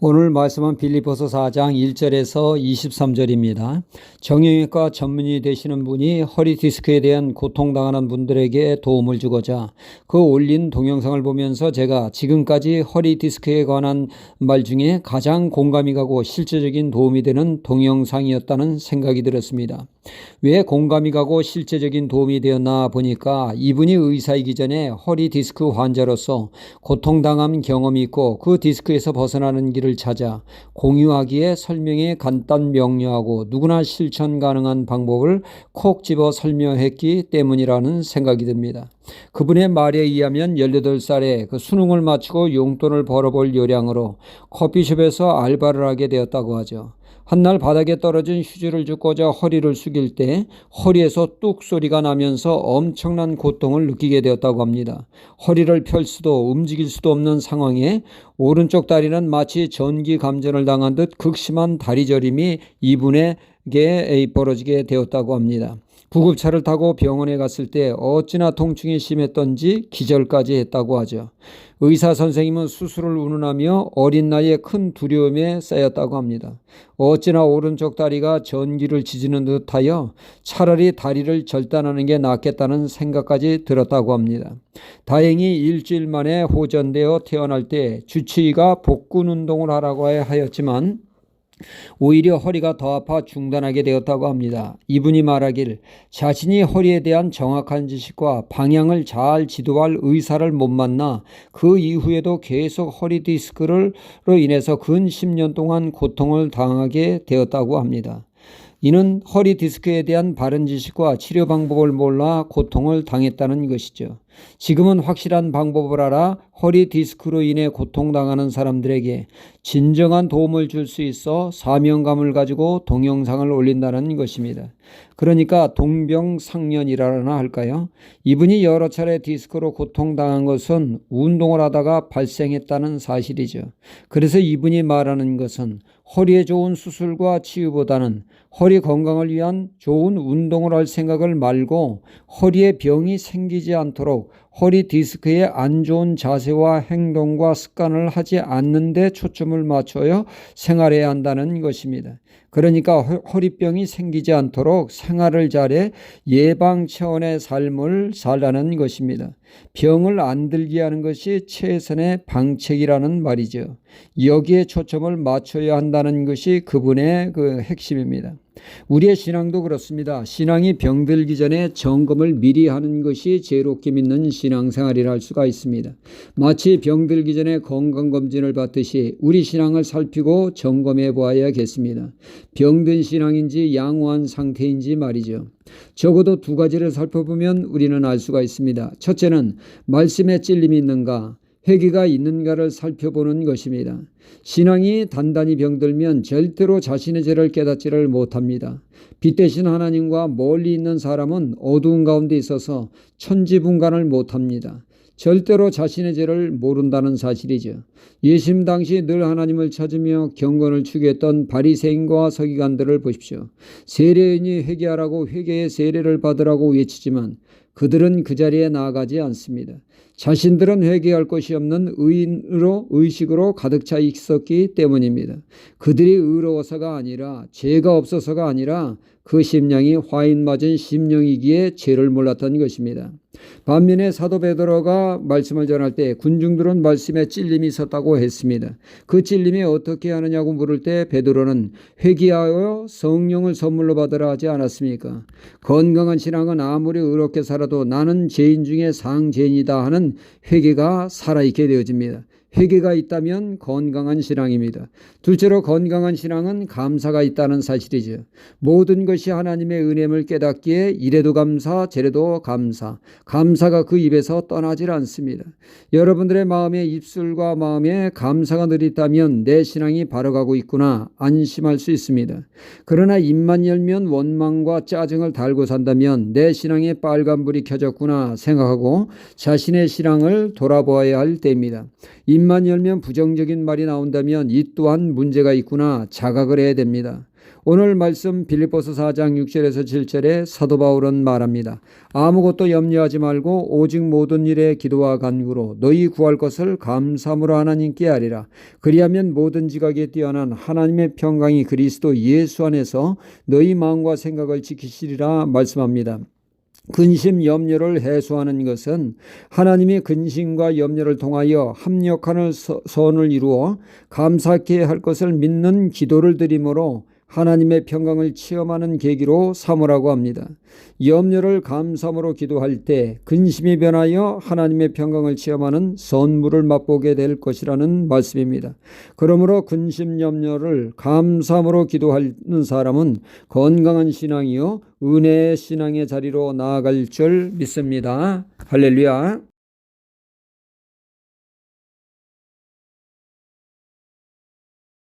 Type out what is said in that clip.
오늘 말씀은 빌립보서 4장 1절에서 23절입니다. 정형외과 전문의 되시는 분이 허리 디스크에 대한 고통당하는 분들에게 도움을 주고자 그 올린 동영상을 보면서 제가 지금까지 허리 디스크에 관한 말 중에 가장 공감이 가고 실제적인 도움이 되는 동영상이었다는 생각이 들었습니다. 왜 공감이 가고 실제적인 도움이 되었나 보니까 이분이 의사이기 전에 허리 디스크 환자로서 고통당한 경험이 있고 그 디스크에서 벗어나는 길을 찾아 공유하기에 설명에 간단 명료하고 누구나 실천 가능한 방법을 콕 집어 설명했기 때문이라는 생각이 듭니다. 그분의 말에 의하면 18살에 그 수능을 마치고 용돈을 벌어볼 요량으로 커피숍에서 알바를 하게 되었다고 하죠. 한날 바닥에 떨어진 휴지를 줍고자 허리를 숙일 때 허리에서 뚝 소리가 나면서 엄청난 고통을 느끼게 되었다고 합니다. 허리를 펼 수도 움직일 수도 없는 상황에 오른쪽 다리는 마치 전기 감전을 당한 듯 극심한 다리 저림이 이분에게 벌어지게 되었다고 합니다. 구급차를 타고 병원에 갔을 때 어찌나 통증이 심했던지 기절까지 했다고 하죠. 의사 선생님은 수술을 운운하며 어린 나이에 큰 두려움에 쌓였다고 합니다. 어찌나 오른쪽 다리가 전기를 지지는 듯하여 차라리 다리를 절단하는 게 낫겠다는 생각까지 들었다고 합니다. 다행히 일주일 만에 호전되어 태어날 때 주치의가 복근 운동을 하라고 하였지만 오히려 허리가 더 아파 중단하게 되었다고 합니다. 이분이 말하길 자신이 허리에 대한 정확한 지식과 방향을 잘 지도할 의사를 못 만나 그 이후에도 계속 허리 디스크로 인해서 근 10년 동안 고통을 당하게 되었다고 합니다. 이는 허리 디스크에 대한 바른 지식과 치료 방법을 몰라 고통을 당했다는 것이죠. 지금은 확실한 방법을 알아 허리 디스크로 인해 고통당하는 사람들에게 진정한 도움을 줄 수 있어 사명감을 가지고 동영상을 올린다는 것입니다. 그러니까 동병상련이라나 할까요? 이분이 여러 차례 디스크로 고통당한 것은 운동을 하다가 발생했다는 사실이죠. 그래서 이분이 말하는 것은 허리에 좋은 수술과 치유보다는 허리 건강을 위한 좋은 운동을 할 생각을 말고 허리에 병이 생기지 않도록 허리 디스크에 안 좋은 자세와 행동과 습관을 하지 않는 데 초점을 맞춰야 생활해야 한다는 것입니다. 그러니까 허리병이 생기지 않도록 생활을 잘해 예방 차원의 삶을 살라는 것입니다. 병을 안 들게 하는 것이 최선의 방책이라는 말이죠. 여기에 초점을 맞춰야 한다는 것이 그분의 그 핵심입니다. 우리의 신앙도 그렇습니다. 신앙이 병들기 전에 점검을 미리 하는 것이 제롭게 믿는 신앙생활이라 할 수가 있습니다. 마치 병들기 전에 건강검진을 받듯이 우리 신앙을 살피고 점검해 보아야겠습니다. 병든 신앙인지 양호한 상태인지 말이죠. 적어도 두 가지를 살펴보면 우리는 알 수가 있습니다. 첫째는 말씀에 찔림이 있는가, 회개가 있는가를 살펴보는 것입니다. 신앙이 단단히 병들면 절대로 자신의 죄를 깨닫지를 못합니다. 빛 대신 하나님과 멀리 있는 사람은 어두운 가운데 있어서 천지분간을 못합니다. 절대로 자신의 죄를 모른다는 사실이죠. 예수님 당시 늘 하나님을 찾으며 경건을 추구했던 바리새인과 서기관들을 보십시오. 세례인이 회개하라고 회개의 세례를 받으라고 외치지만 그들은 그 자리에 나아가지 않습니다. 자신들은 회개할 것이 없는 의식으로 가득 차 있었기 때문입니다. 그들이 의로워서가 아니라 죄가 없어서가 아니라 그 심령이 화인 맞은 심령이기에 죄를 몰랐던 것입니다. 반면에 사도 베드로가 말씀을 전할 때 군중들은 말씀에 찔림이 있었다고 했습니다. 그 찔림이 어떻게 하느냐고 물을 때 베드로는 회개하여 성령을 선물로 받으라 하지 않았습니까? 건강한 신앙은 아무리 의롭게 살아도 나는 죄인 중에 상죄인이다 하는 회개가 살아있게 되어집니다. 회개가 있다면 건강한 신앙입니다. 둘째로 건강한 신앙은 감사가 있다는 사실이죠. 모든 것이 하나님의 은혜임을 깨닫기에 이래도 감사 저래도 감사, 감사가 그 입에서 떠나질 않습니다. 여러분들의 마음에 입술과 마음에 감사가 늘 있다면 내 신앙이 바로가고 있구나 안심할 수 있습니다. 그러나 입만 열면 원망과 짜증을 달고 산다면 내 신앙에 빨간불이 켜졌구나 생각하고 자신의 신앙을 돌아보아야 할 때입니다. 입만 열면 부정적인 말이 나온다면 이 또한 문제가 있구나 자각을 해야 됩니다. 오늘 말씀 빌립보서 4장 6절에서 7절에 사도 바울은 말합니다. 아무것도 염려하지 말고 오직 모든 일에 기도와 간구로 너희 구할 것을 감사함으로 하나님께 아뢰라. 그리하면 모든 지각에 뛰어난 하나님의 평강이 그리스도 예수 안에서 너희 마음과 생각을 지키시리라 말씀합니다. 근심 염려를 해소하는 것은 하나님이 근심과 염려를 통하여 합력하는 선을 이루어 감사케 할 것을 믿는 기도를 드림으로 하나님의 평강을 체험하는 계기로 삼으라고 합니다. 염려를 감사함으로 기도할 때 근심이 변하여 하나님의 평강을 체험하는 선물을 맛보게 될 것이라는 말씀입니다. 그러므로 근심 염려를 감사함으로 기도하는 사람은 건강한 신앙이요 은혜의 신앙의 자리로 나아갈 줄 믿습니다. 할렐루야.